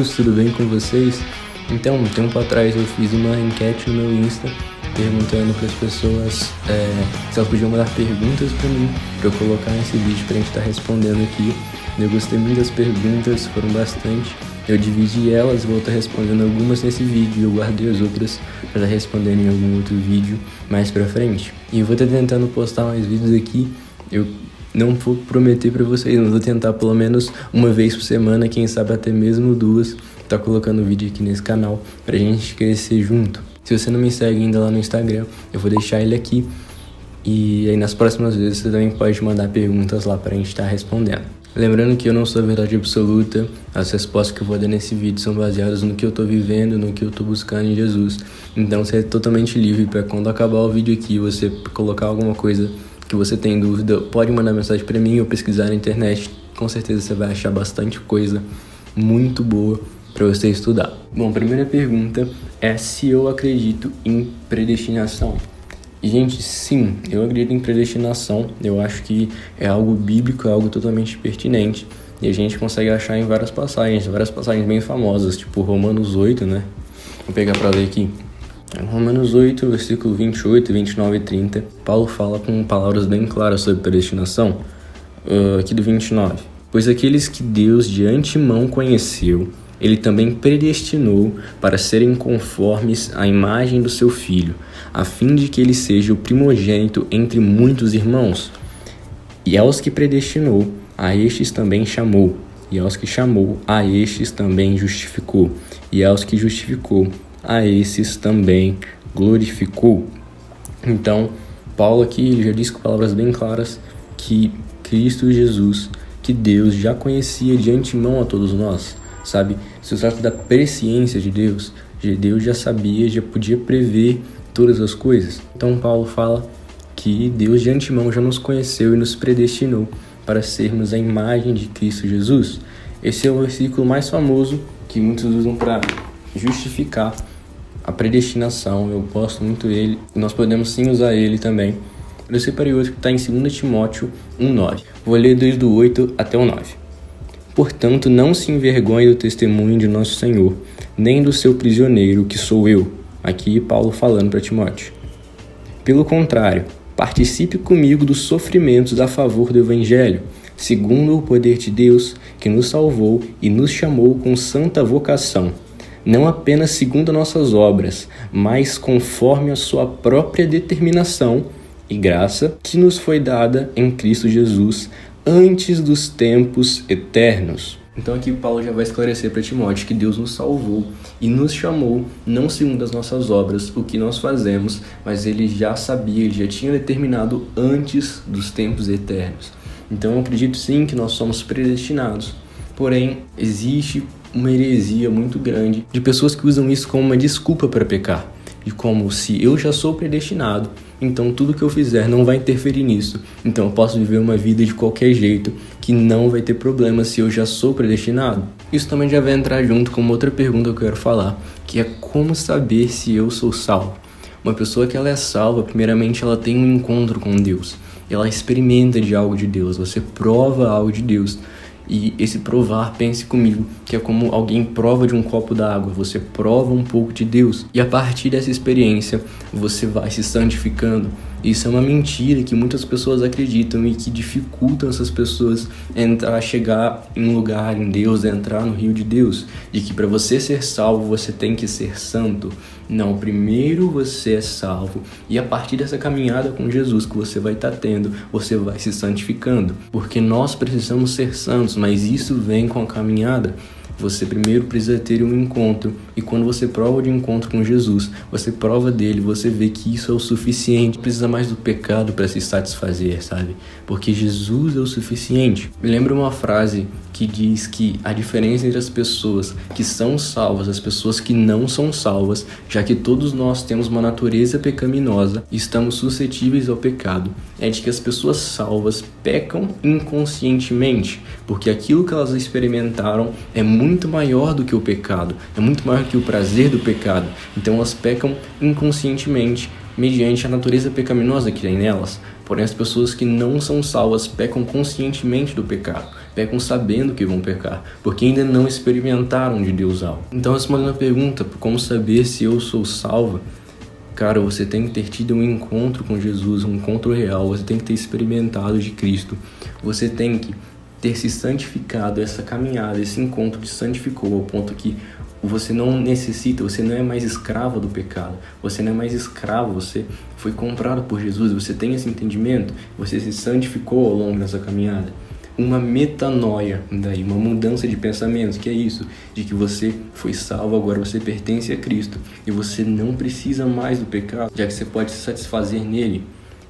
meninos, tudo bem com vocês? Então, um tempo atrás eu fiz uma enquete no meu Insta perguntando para as pessoas se elas podiam mandar perguntas para mim, para eu colocar nesse vídeo para a gente estar respondendo aqui. Eu gostei muito das perguntas, foram bastante. Eu dividi elas e vou estar respondendo algumas nesse vídeo e eu guardei as outras para estar respondendo em algum outro vídeo mais pra frente. E eu vou estar tentando postar mais vídeos aqui. Eu não vou prometer para vocês, mas vou tentar pelo menos uma vez por semana, quem sabe até mesmo duas, tá colocando vídeo aqui nesse canal pra gente crescer junto. Se você não me segue ainda lá no Instagram, eu vou deixar ele aqui. E aí nas próximas vezes você também pode mandar perguntas lá pra gente estar respondendo. Lembrando que eu não sou a verdade absoluta, as respostas que eu vou dar nesse vídeo são baseadas no que eu tô vivendo, no que eu tô buscando em Jesus. Então você é totalmente livre para quando acabar o vídeo aqui, você colocar alguma coisa que você tem dúvida, pode mandar mensagem para mim ou pesquisar na internet. Com certeza você vai achar bastante coisa muito boa para você estudar. Bom, a primeira pergunta é se eu acredito em predestinação. Gente, sim, eu acredito em predestinação. Eu acho que é algo bíblico, é algo totalmente pertinente. E a gente consegue achar em várias passagens bem famosas, tipo Romanos 8, né? Vou pegar para ler aqui. Romanos 8, versículo 28, 29 e 30, Paulo fala com palavras bem claras sobre predestinação, aqui do 29. Pois aqueles que Deus de antemão conheceu, ele também predestinou para serem conformes à imagem do seu Filho, a fim de que ele seja o primogênito entre muitos irmãos. E aos que predestinou, a estes também chamou, e aos que chamou, a estes também justificou, e aos que justificou, a esses também glorificou. Então, Paulo aqui ele já diz com palavras bem claras que Cristo Jesus, que Deus já conhecia de antemão a todos nós, sabe? Se trata da presciência de Deus já sabia, já podia prever todas as coisas. Então, Paulo fala que Deus de antemão já nos conheceu e nos predestinou para sermos a imagem de Cristo Jesus. Esse é o versículo mais famoso que muitos usam para justificar a predestinação. Eu gosto muito dele e nós podemos sim usar ele também. Eu separei outro que está em 2 Timóteo 1,9. Vou ler desde o 8 até o 9. Portanto, não se envergonhe do testemunho de nosso Senhor, nem do seu prisioneiro, que sou eu. Aqui Paulo falando para Timóteo. Pelo contrário, participe comigo dos sofrimentos a favor do Evangelho, segundo o poder de Deus, que nos salvou e nos chamou com santa vocação, não apenas segundo nossas obras, mas conforme a sua própria determinação e graça que nos foi dada em Cristo Jesus antes dos tempos eternos. Então aqui Paulo já vai esclarecer para Timóteo que Deus nos salvou e nos chamou não segundo as nossas obras, o que nós fazemos, mas ele já sabia, ele já tinha determinado antes dos tempos eternos. Então eu acredito sim que nós somos predestinados, porém existe uma heresia muito grande de pessoas que usam isso como uma desculpa para pecar. E como se eu já sou predestinado, então tudo que eu fizer não vai interferir nisso. Então eu posso viver uma vida de qualquer jeito, que não vai ter problema se eu já sou predestinado. Isso também já vai entrar junto com uma outra pergunta que eu quero falar, que é como saber se eu sou salvo. Uma pessoa que ela é salva, primeiramente ela tem um encontro com Deus. Ela experimenta de algo de Deus, você prova algo de Deus. E esse provar, pense comigo, que é como alguém prova de um copo d'água, você prova um pouco de Deus e a partir dessa experiência você vai se santificando. Isso é uma mentira que muitas pessoas acreditam e que dificultam essas pessoas a chegar em um lugar em Deus, a entrar no rio de Deus, de que para você ser salvo você tem que ser santo. Não, primeiro você é salvo e a partir dessa caminhada com Jesus que você vai estar tendo, você vai se santificando, porque nós precisamos ser santos, mas isso vem com a caminhada. Você primeiro precisa ter um encontro e quando você prova de encontro com Jesus, você prova dele, você vê que isso é o suficiente. Não precisa mais do pecado para se satisfazer, sabe? Porque Jesus é o suficiente. Me lembra uma frase que diz que a diferença entre as pessoas que são salvas e as pessoas que não são salvas, já que todos nós temos uma natureza pecaminosa e estamos suscetíveis ao pecado, é de que as pessoas salvas pecam inconscientemente, porque aquilo que elas experimentaram é muito maior do que o pecado, é muito maior que o prazer do pecado. Então elas pecam inconscientemente, mediante a natureza pecaminosa que tem nelas. Porém, as pessoas que não são salvas pecam conscientemente do pecado. pecam sabendo que vão pecar, porque ainda não experimentaram de Deus algo. Então, respondendo a pergunta, como saber se eu sou salvo? Cara, você tem que ter tido um encontro com Jesus, um encontro real, você tem que ter experimentado de Cristo, você tem que ter se santificado. Essa caminhada, esse encontro te santificou ao ponto que você não necessita, você não é mais escravo do pecado, você não é mais escravo, você foi comprado por Jesus, você tem esse entendimento, você se santificou ao longo dessa caminhada. Uma metanoia, daí, uma mudança de pensamentos, que é isso, de que você foi salvo, agora você pertence a Cristo e você não precisa mais do pecado, já que você pode se satisfazer nele.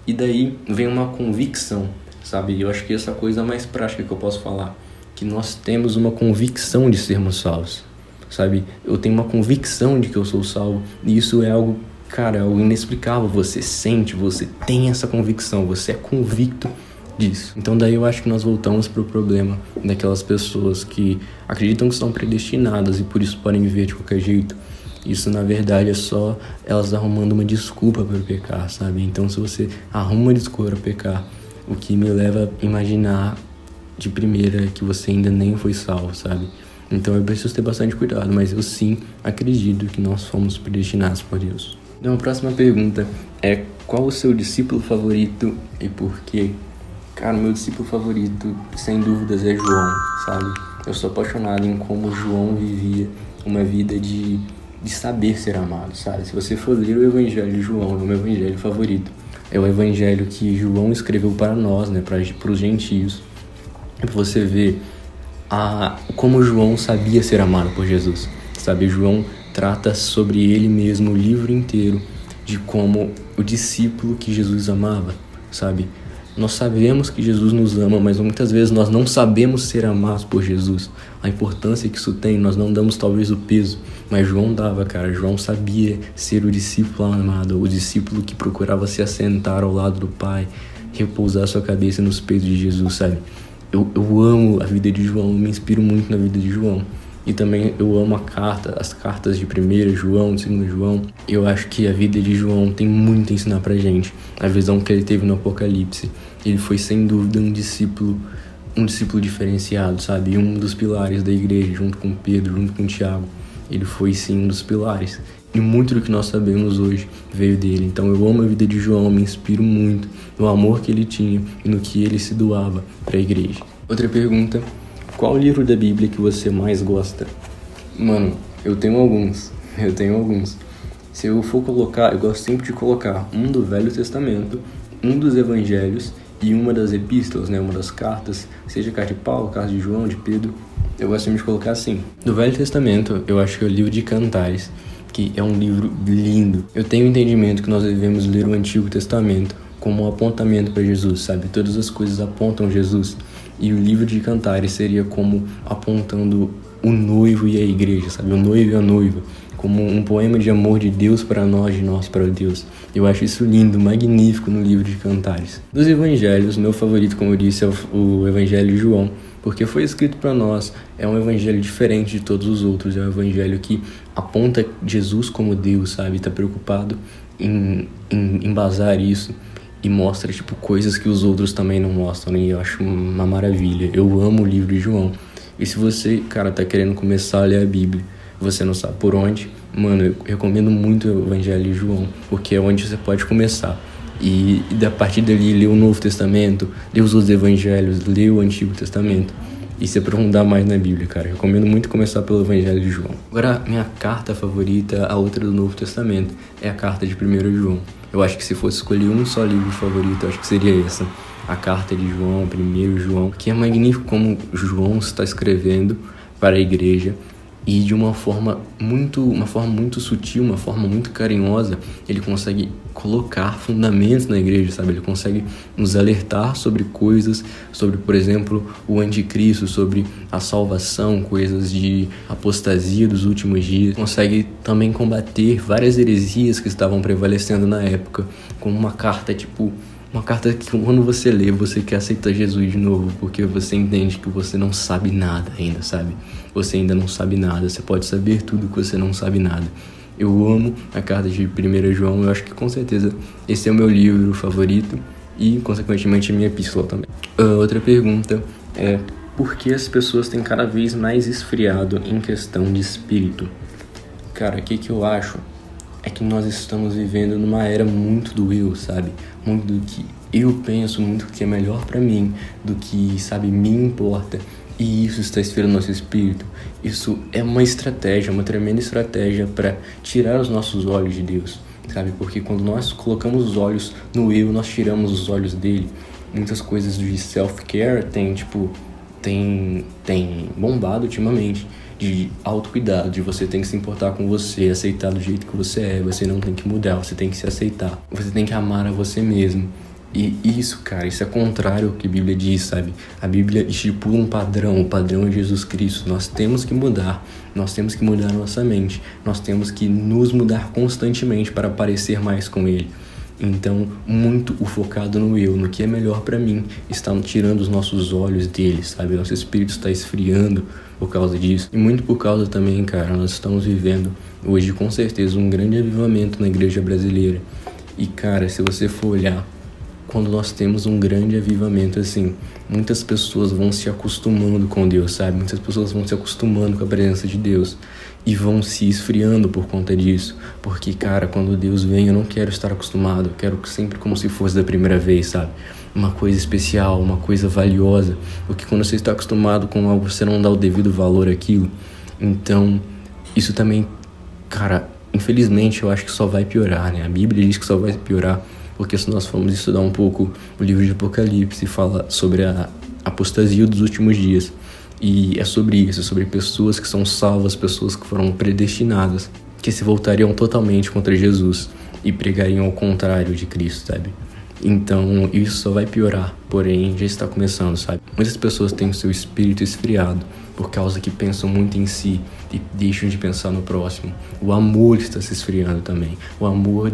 E daí vem uma convicção, sabe? Eu acho que essa coisa mais prática que eu posso falar, que nós temos uma convicção de sermos salvos, sabe? Eu tenho uma convicção de que eu sou salvo e isso é algo, cara, algo inexplicável. Você sente, você tem essa convicção, você é convicto disso. Então daí eu acho que nós voltamos para o problema daquelas pessoas que acreditam que estão predestinadas e por isso podem viver de qualquer jeito. Isso na verdade é só elas arrumando uma desculpa para pecar, sabe? Então se você arruma uma desculpa para pecar, o que me leva a imaginar de primeira que você ainda nem foi salvo, sabe? Então eu preciso ter bastante cuidado, mas eu sim acredito que nós fomos predestinados por Deus. Então a próxima pergunta é: qual o seu discípulo favorito e por quê? Cara, o meu discípulo favorito, sem dúvidas, é João, sabe? Eu sou apaixonado em como João vivia uma vida de saber ser amado, sabe? Se você for ler o Evangelho de João, é o meu evangelho favorito. É o evangelho que João escreveu para nós, né? Para os gentios. Para você ver como João sabia ser amado por Jesus, sabe? João trata sobre ele mesmo o livro inteiro, de como o discípulo que Jesus amava, sabe? Nós sabemos que Jesus nos ama, mas muitas vezes nós não sabemos ser amados por Jesus. A importância que isso tem, nós não damos talvez o peso, mas João dava, cara. João sabia ser o discípulo amado, o discípulo que procurava se assentar ao lado do Pai, repousar sua cabeça nos peitos de Jesus, sabe? Eu amo a vida de João, eu me inspiro muito na vida de João. E também eu amo as cartas de 1 João, 2 João. Eu acho que a vida de João tem muito a ensinar pra gente. A visão que ele teve no Apocalipse. Ele foi sem dúvida um discípulo diferenciado, sabe? Um dos pilares da igreja, junto com Pedro, junto com Tiago. Ele foi sim um dos pilares. E muito do que nós sabemos hoje veio dele. Então eu amo a vida de João, me inspiro muito no amor que ele tinha e no que ele se doava para a igreja. Outra pergunta: qual livro da Bíblia que você mais gosta? Mano, eu tenho alguns. Se eu for colocar, eu gosto sempre de colocar um do Velho Testamento, um dos Evangelhos e uma das epístolas, né? Uma das cartas, seja carta de Paulo, carta de João, de Pedro. Eu gosto sempre de colocar assim. Do Velho Testamento, eu acho que é o livro de Cantares, que é um livro lindo. Eu tenho o entendimento que nós devemos ler o Antigo Testamento como um apontamento para Jesus, sabe? Todas as coisas apontam Jesus. E o livro de Cantares seria como apontando o noivo e a igreja, sabe? O noivo e a noiva, como um poema de amor de Deus para nós, de nós para Deus. Eu acho isso lindo, magnífico no livro de Cantares. Dos evangelhos, meu favorito, como eu disse, é o Evangelho de João, porque foi escrito para nós. É um evangelho diferente de todos os outros, é um evangelho que aponta Jesus como Deus, sabe? Está preocupado em embasar isso. E mostra, tipo, coisas que os outros também não mostram, e eu acho uma maravilha. Eu amo o livro de João. E se você, cara, tá querendo começar a ler a Bíblia, você não sabe por onde, mano, eu recomendo muito o Evangelho de João, porque é onde você pode começar. E a partir dali, ler o Novo Testamento, ler os outros Evangelhos, ler o Antigo Testamento e se aprofundar mais na Bíblia, cara. Eu recomendo muito começar pelo Evangelho de João. Agora, minha carta favorita, a outra do Novo Testamento, é a carta de 1 João. Eu acho que se fosse escolher um só livro favorito, eu acho que seria essa. A carta de João, 1 João, que é magnífico como João está escrevendo para a igreja e de uma forma muito sutil, uma forma muito carinhosa. Ele consegue colocar fundamentos na igreja, sabe? Ele consegue nos alertar sobre coisas, sobre, por exemplo, o anticristo, sobre a salvação, coisas de apostasia dos últimos dias. Consegue também combater várias heresias que estavam prevalecendo na época, como uma carta que quando você lê, você quer aceitar Jesus de novo, porque você entende que você não sabe nada ainda, sabe? Você ainda não sabe nada, você pode saber tudo que você não sabe nada. Eu amo a carta de 1 João, eu acho que com certeza esse é o meu livro favorito e, consequentemente, a minha epístola também. Outra pergunta é: por que as pessoas têm cada vez mais esfriado em questão de espírito? Cara, o que eu acho é que nós estamos vivendo numa era muito do eu, sabe? Muito do que eu penso, muito do que é melhor pra mim, do que, sabe, me importa. E isso está esfriando nosso espírito. Isso é uma estratégia, uma tremenda estratégia para tirar os nossos olhos de Deus, sabe? Porque quando nós colocamos os olhos no eu, nós tiramos os olhos dele. Muitas coisas de self-care tem bombado ultimamente, de autocuidado, de você tem que se importar com você, aceitar do jeito que você é, você não tem que mudar, você tem que se aceitar, você tem que amar a você mesmo. E isso, cara, isso é contrário ao que a Bíblia diz, sabe? A Bíblia estipula um padrão, o padrão é Jesus Cristo. Nós temos que mudar a nossa mente, nós temos que nos mudar constantemente para parecer mais com Ele. Então, muito o focado no eu, no que é melhor pra mim, está tirando os nossos olhos dele, sabe? Nosso espírito está esfriando por causa disso. E muito por causa também, cara, nós estamos vivendo hoje, com certeza, um grande avivamento na igreja brasileira. E, cara, se você for olhar, quando nós temos um grande avivamento assim, muitas pessoas vão se acostumando com Deus, sabe? Muitas pessoas vão se acostumando com a presença de Deus e vão se esfriando por conta disso. Porque, cara, quando Deus vem, eu não quero estar acostumado, eu quero sempre como se fosse da primeira vez, sabe? Uma coisa especial, uma coisa valiosa. Porque quando você está acostumado com algo, você não dá o devido valor àquilo. Então, isso também, cara, infelizmente eu acho que só vai piorar, né? A Bíblia diz que só vai piorar. Porque se nós formos estudar um pouco o livro de Apocalipse, fala sobre a apostasia dos últimos dias. E é sobre isso, é sobre pessoas que são salvas, pessoas que foram predestinadas, que se voltariam totalmente contra Jesus e pregariam ao contrário de Cristo, sabe? Então, isso só vai piorar, porém já está começando, sabe? Muitas pessoas têm o seu espírito esfriado por causa que pensam muito em si e deixam de pensar no próximo. O amor está se esfriando também. O amor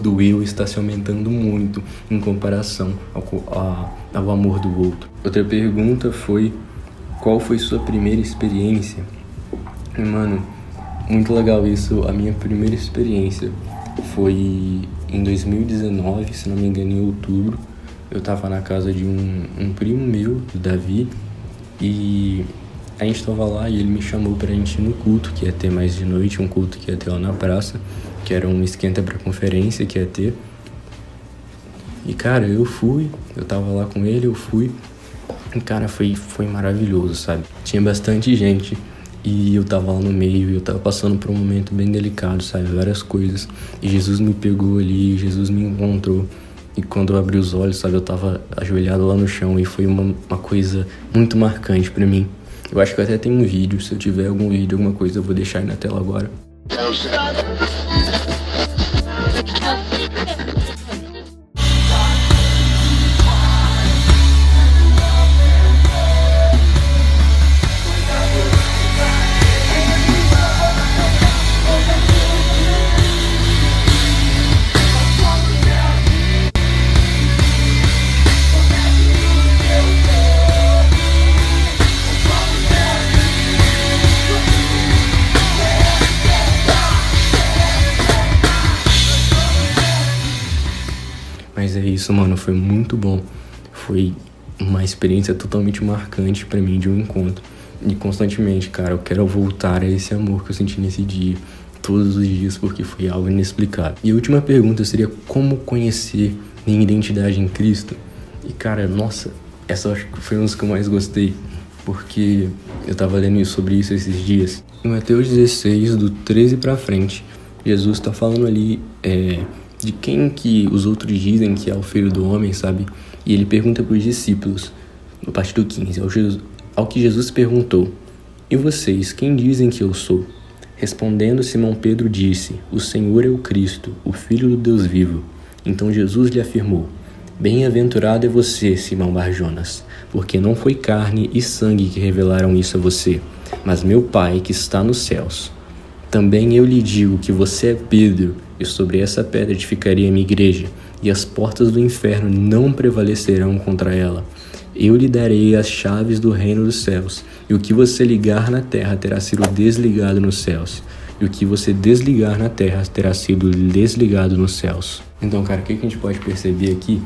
do eu está se aumentando muito em comparação ao amor do outro. Outra pergunta foi: qual foi sua primeira experiência? E, mano, muito legal isso. A minha primeira experiência foi em 2019, se não me engano, em outubro. Eu tava na casa de um primo meu, o Davi, e a gente tava lá e ele me chamou pra gente ir no culto, que ia ter mais de noite, um culto que ia ter lá na praça, que era um esquenta pra conferência que ia ter. E, cara, eu tava lá com ele, eu fui, e, cara, foi maravilhoso, sabe? Tinha bastante gente, e eu tava lá no meio, e eu tava passando por um momento bem delicado, sabe? Várias coisas. E Jesus me pegou ali, Jesus me encontrou. E quando eu abri os olhos, sabe? Eu tava ajoelhado lá no chão e foi uma coisa muito marcante pra mim. Eu acho que eu até tenho um vídeo, se eu tiver algum vídeo, alguma coisa, eu vou deixar aí na tela agora. Mas é isso, mano, foi muito bom. Foi uma experiência totalmente marcante pra mim de um encontro. E constantemente, cara, eu quero voltar a esse amor que eu senti nesse dia, todos os dias, porque foi algo inexplicável. E a última pergunta seria: como conhecer minha identidade em Cristo? E, cara, nossa, essa acho que foi uma das que eu mais gostei, porque eu tava lendo sobre isso esses dias. Em Mateus 16, do 13 pra frente, Jesus tá falando ali de quem que os outros dizem que é o Filho do Homem, sabe? E ele pergunta para os discípulos, no partir do 15, ao que Jesus perguntou: e vocês, quem dizem que eu sou? Respondendo, Simão Pedro disse: o Senhor é o Cristo, o Filho do Deus vivo. Então Jesus lhe afirmou: bem-aventurado é você, Simão Bar-Jonas, porque não foi carne e sangue que revelaram isso a você, mas meu Pai que está nos céus. Também eu lhe digo que você é Pedro, e sobre essa pedra edificarei a minha igreja, e as portas do inferno não prevalecerão contra ela. Eu lhe darei as chaves do reino dos céus, e o que você ligar na terra terá sido desligado nos céus, e o que você desligar na terra terá sido desligado nos céus. Então, cara, o que a gente pode perceber aqui?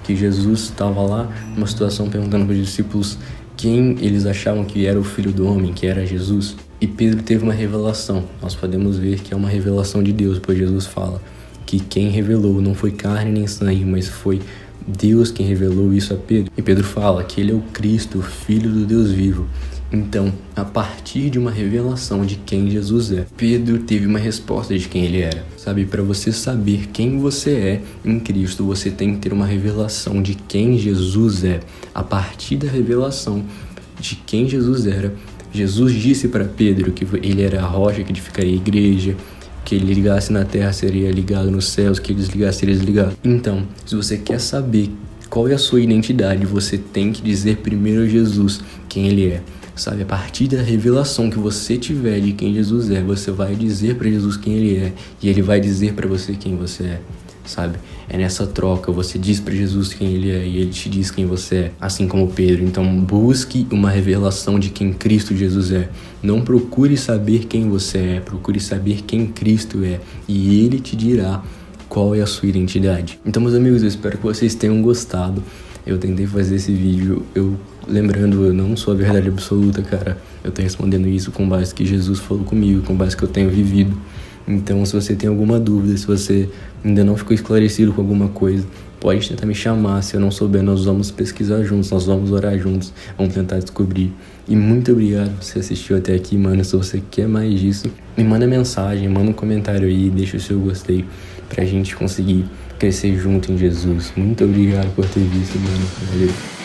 Que Jesus estava lá numa situação perguntando para os discípulos quem eles achavam que era o Filho do Homem, que era Jesus. E Pedro teve uma revelação. Nós podemos ver que é uma revelação de Deus, pois Jesus fala que quem revelou não foi carne nem sangue, mas foi Deus quem revelou isso a Pedro. E Pedro fala que ele é o Cristo, o Filho do Deus vivo. Então, a partir de uma revelação de quem Jesus é, Pedro teve uma resposta de quem ele era. Sabe, para você saber quem você é em Cristo, você tem que ter uma revelação de quem Jesus é. A partir da revelação de quem Jesus era, Jesus disse para Pedro que ele era a rocha que edificaria a igreja, que ele ligasse na terra seria ligado nos céus, que ele desligasse seria desligado. Então, se você quer saber qual é a sua identidade, você tem que dizer primeiro a Jesus quem ele é. Sabe, a partir da revelação que você tiver de quem Jesus é, você vai dizer para Jesus quem ele é e ele vai dizer para você quem você é. Sabe, é nessa troca, você diz para Jesus quem ele é e ele te diz quem você é, assim como Pedro. Então busque uma revelação de quem Cristo Jesus é. Não procure saber quem você é, procure saber quem Cristo é e ele te dirá qual é a sua identidade. Então, meus amigos, eu espero que vocês tenham gostado. Eu tentei fazer esse vídeo, lembrando, eu não sou a verdade absoluta, cara. Eu tô respondendo isso com base que Jesus falou comigo, com base que eu tenho vivido. Então, se você tem alguma dúvida, se você ainda não ficou esclarecido com alguma coisa, pode tentar me chamar. Se eu não souber, nós vamos pesquisar juntos, nós vamos orar juntos, vamos tentar descobrir. E muito obrigado por você assistiu até aqui, mano. Se você quer mais disso, me manda mensagem, manda um comentário aí, deixa o seu gostei pra gente conseguir crescer junto em Jesus. Muito obrigado por ter visto, mano. Valeu.